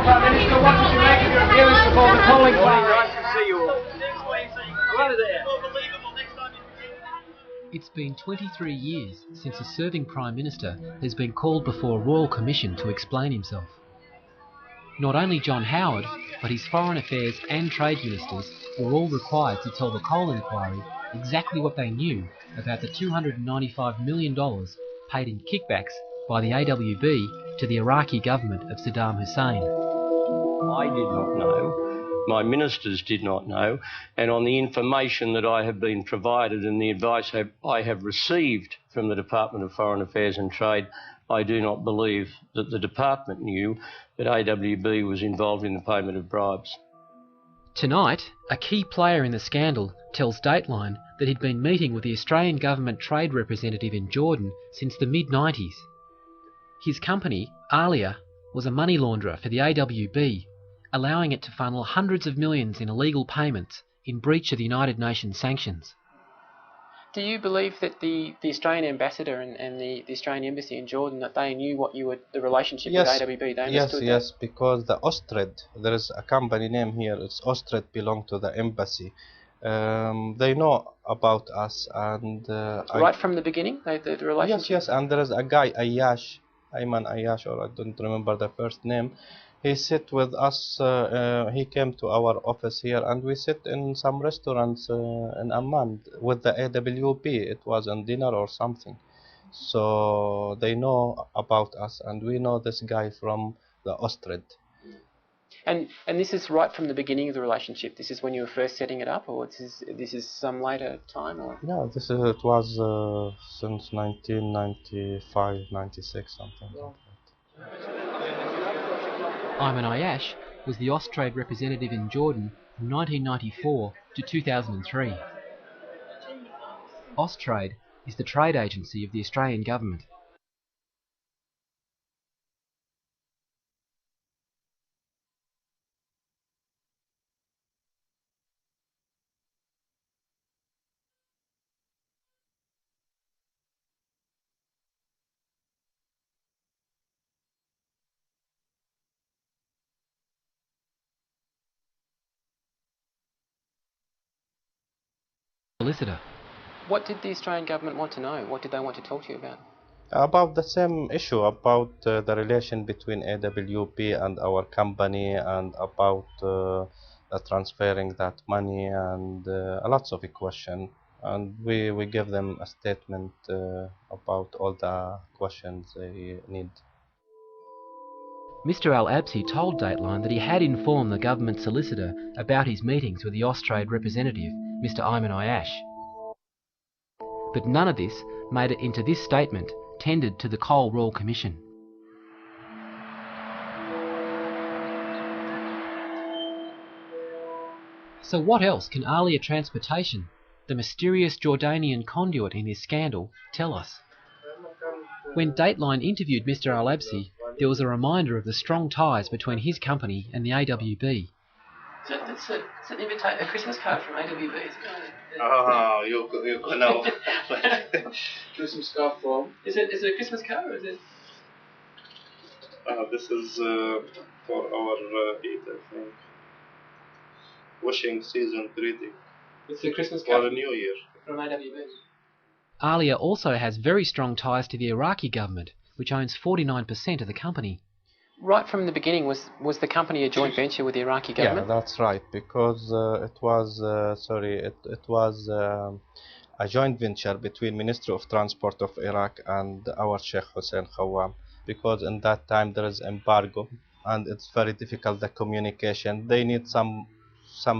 Prime Minister. What did you make of your appearance before the polling inquiry? Nice to see you all. Hello there. It's been 23 years since a serving Prime Minister has been called before a Royal Commission to explain himself. Not only John Howard, but his Foreign Affairs and Trade Ministers were all required to tell the Cole inquiry exactly what they knew about the $295 million paid in kickbacks by the AWB to the Iraqi government of Saddam Hussein. I did not know, my ministers did not know, and on the information that I have been provided and the advice I have received from the Department of Foreign Affairs and Trade, I do not believe that the department knew that AWB was involved in the payment of bribes. Tonight, a key player in the scandal tells Dateline that he'd been meeting with the Australian government trade representative in Jordan since the mid-90s. His company, Alia, was a money launderer for the AWB, allowing it to funnel hundreds of millions in illegal payments in breach of the United Nations sanctions. Do you believe that the Australian ambassador and the Australian embassy in Jordan, that they knew what you were, the relationship with AWB? They understood that? Yes, because the Ostred, there is a company name here, it's Ostred, belong to the embassy. They know about us, and right from the beginning, the relationship? Yes, and there is a guy, Ayman Ayash, or I don't remember the first name. He sit with us, he came to our office here, and we sit in some restaurants in Amman with the AWP. It was on dinner or something. So they know about us, and we know this guy from the Ostred. And this is right from the beginning of the relationship? This is when you were first setting it up, or this is some later time? Or? Yeah, it was since 1995, 96, something like that. Ayman Ayash was the Austrade representative in Jordan from 1994 to 2003. Austrade is the trade agency of the Australian government. Solicitor. What did the Australian government want to know? What did they want to talk to you about? About the same issue, about the relation between AWP and our company, and about transferring that money, and lots of questions. And we give them a statement about all the questions they need. Mr Al-Absi told Dateline that he had informed the government solicitor about his meetings with the Austrade representative, Mr Ayman Ayash. But none of this made it into this statement tendered to the Cole Royal Commission. So what else can Alia Transportation, the mysterious Jordanian conduit in this scandal, tell us? When Dateline interviewed Mr Al-Absi, there was a reminder of the strong ties between his company and the AWB. It's a Christmas card from AWB. Oh, you know. Christmas card from? Is it a Christmas card, or is it? This is for our Eid, I think. Wishing season greeting. It's a Christmas card for the New Year from AWB. Alia also has very strong ties to the Iraqi government, which owns 49% of the company. Right from the beginning, was the company a joint venture with the Iraqi government? Yeah, that's right, because it was a joint venture between Ministry of Transport of Iraq and our Sheikh Hussein Khawam, because in that time there is embargo and it's very difficult, the communication. They need some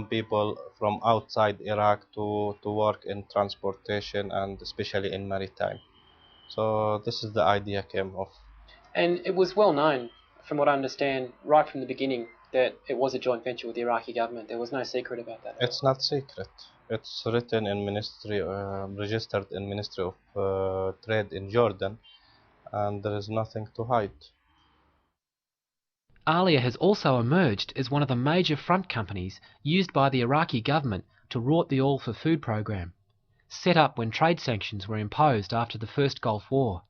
people from outside Iraq to work in transportation, and especially in maritime. So this is the idea came of. And it was well known, from what I understand, right from the beginning, that it was a joint venture with the Iraqi government. There was no secret about that. It's not secret. It's written in ministry, registered in Ministry of Trade in Jordan, and there is nothing to hide. Alia has also emerged as one of the major front companies used by the Iraqi government to rort the All for Food program, set up when trade sanctions were imposed after the First Gulf War.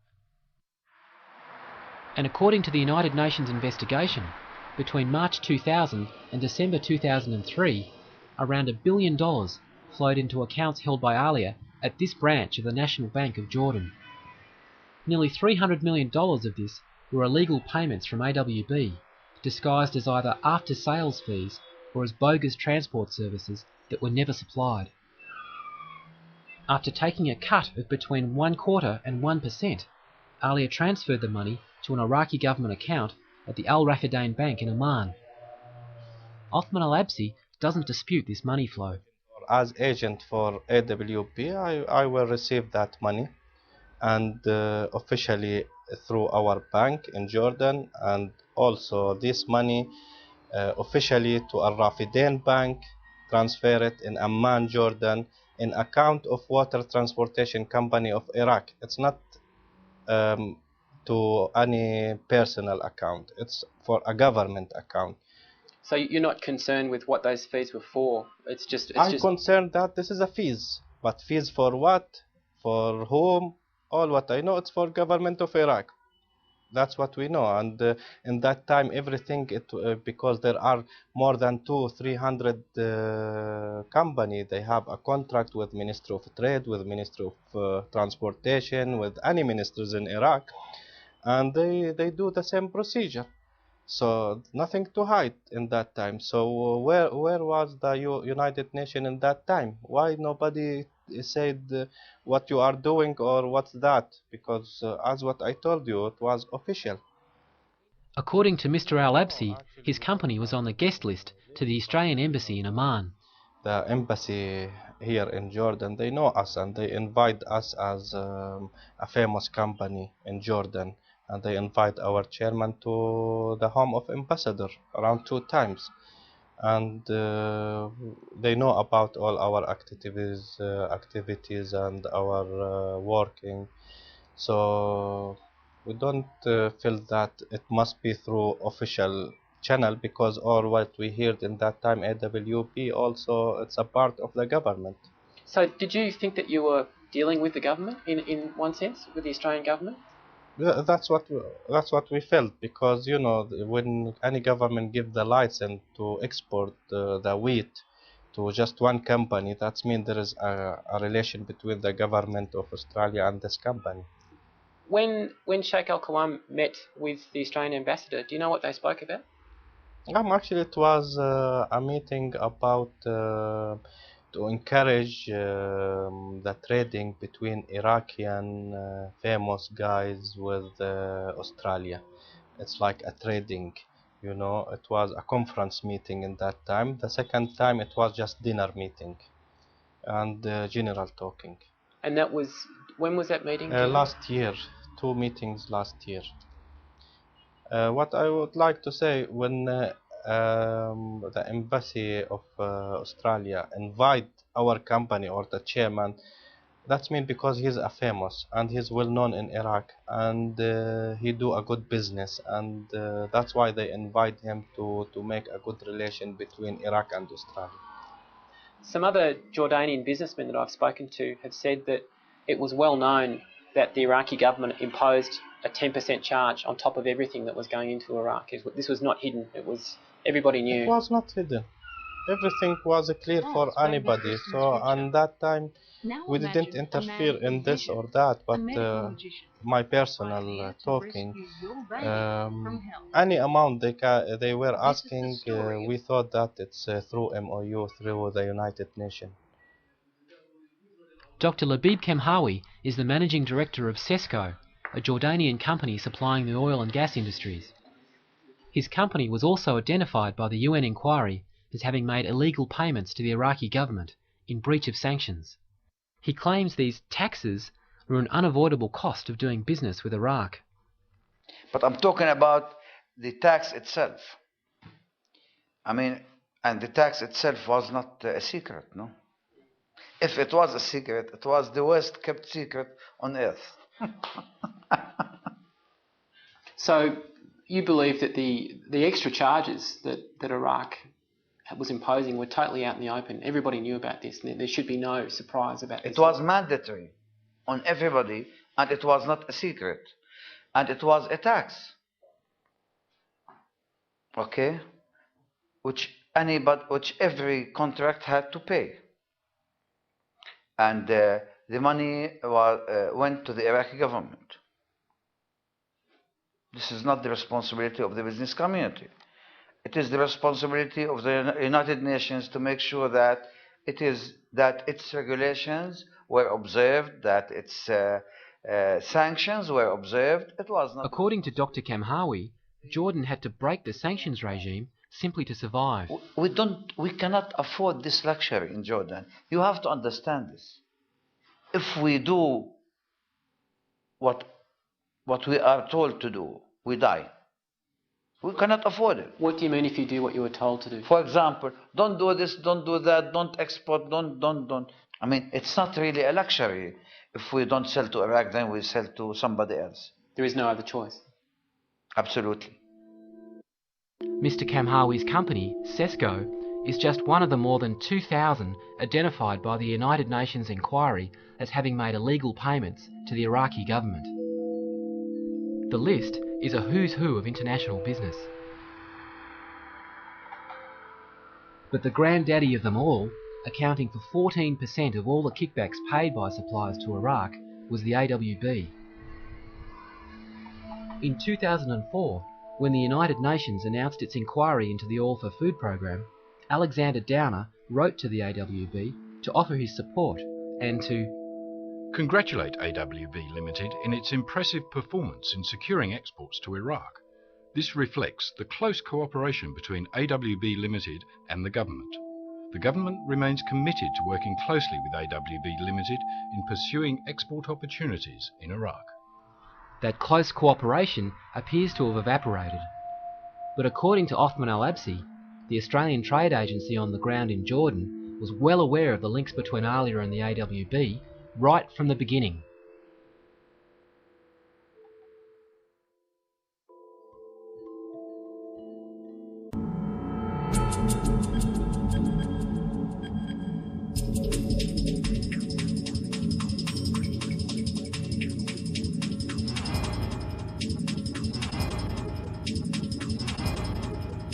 And according to the United Nations investigation, Between March 2000 and December 2003, around $1 billion flowed into accounts held by Alia at this branch of the National Bank of Jordan. Nearly $300 million of this were illegal payments from AWB, disguised as either after-sales fees or as bogus transport services that were never supplied. After taking a cut of between 1/4 and 1%, Alia transferred the money to an Iraqi government account at the Al Rafidain Bank in Oman. Othman Al-Absi doesn't dispute this money flow. As agent for AWB, I will receive that money, and officially through our bank in Jordan, and also this money officially to Al Rafidain Bank, transfer it in Amman, Jordan, in account of Water Transportation Company of Iraq. It's not to any personal account. It's for a government account. So you're not concerned with what those fees were for? I'm concerned that this is a fees. But fees for what? For whom? All what I know, it's for government of Iraq. That's what we know. And in that time, everything, because there are more than 200-300 companies, they have a contract with Ministry of Trade, with Ministry of Transportation, with any ministers in Iraq, and they do the same procedure. So nothing to hide in that time. So where was the United Nations in that time? Why nobody said what you are doing or what's that? Because as what I told you, it was official. According to Mr Al-Absi, his company was on the guest list to the Australian Embassy in Oman. The embassy here in Jordan, they know us and they invite us as a famous company in Jordan. And they invite our chairman to the home of ambassador around 2 times, and they know about all our activities and our working. So we don't feel that it must be through official channel, because all what we heard in that time, AWB also, it's a part of the government. So did you think that you were dealing with the government in one sense, with the Australian government? That's what we felt, because you know, when any government give the license to export the wheat to just one company, that means there is a relation between the government of Australia and this company. When Sheikh Al-Qawam met with the Australian ambassador, do you know what they spoke about? Actually, it was a meeting about to encourage the trading between Iraqi famous guys with Australia. It's like a trading, you know. It was a conference meeting in that time. The second time it was just dinner meeting and general talking. And that was, when was that meeting? Last year, 2 meetings last year. What I would like to say, when the embassy of Australia invite our company or the chairman, that means because he's a famous and he's well known in Iraq, and he do a good business, and that's why they invite him to make a good relation between Iraq and Australia. Some other Jordanian businessmen that I've spoken to have said that it was well known that the Iraqi government imposed a 10% charge on top of everything that was going into Iraq. This was not hidden. It was, everybody knew. It was not hidden. Everything was clear for anybody. So at that time, we didn't interfere in this or that, but my personal talking, any amount they were asking, we thought that it's through MOU, through the United Nations. Dr. Labib Kemhawi is the managing director of CESCO, a Jordanian company supplying the oil and gas industries. His company was also identified by the UN inquiry as having made illegal payments to the Iraqi government in breach of sanctions. He claims these taxes were an unavoidable cost of doing business with Iraq. But I'm talking about the tax itself. I mean, and the tax itself was not a secret, no? If it was a secret, it was the worst kept secret on earth. So you believe that the extra charges that Iraq was imposing were totally out in the open. Everybody knew about this, and there should be no surprise about this. It was mandatory on everybody, and it was not a secret, and it was a tax. okay, which every contract had to pay. And the money went to the Iraqi government. This is not the responsibility of the business community. It is the responsibility of the United Nations to make sure that its regulations were observed, that its sanctions were observed. It was not. According to Dr. Kamhawi, Jordan had to break the sanctions regime simply to survive. We cannot afford this luxury in Jordan. You have to understand this. If we do what we are told to do, we die. We cannot afford it. What do you mean if you do what you were told to do? For example, don't do this, don't do that, don't export, don't. I mean, it's not really a luxury. If we don't sell to Iraq, then we sell to somebody else. There is no other choice. Absolutely. Mr. Kamhawi's company, Sesco, is just one of the more than 2,000 identified by the United Nations inquiry as having made illegal payments to the Iraqi government. The list is a who's who of international business. But the granddaddy of them all, accounting for 14% of all the kickbacks paid by suppliers to Iraq, was the AWB. In 2004, when the United Nations announced its inquiry into the All for Food program, Alexander Downer wrote to the AWB to offer his support and to congratulate AWB Limited in its impressive performance in securing exports to Iraq. This reflects the close cooperation between AWB Limited and the government. The government remains committed to working closely with AWB Limited in pursuing export opportunities in Iraq. That close cooperation appears to have evaporated. But according to Othman Al-Absi, the Australian trade agency on the ground in Jordan was well aware of the links between Alia and the AWB right from the beginning.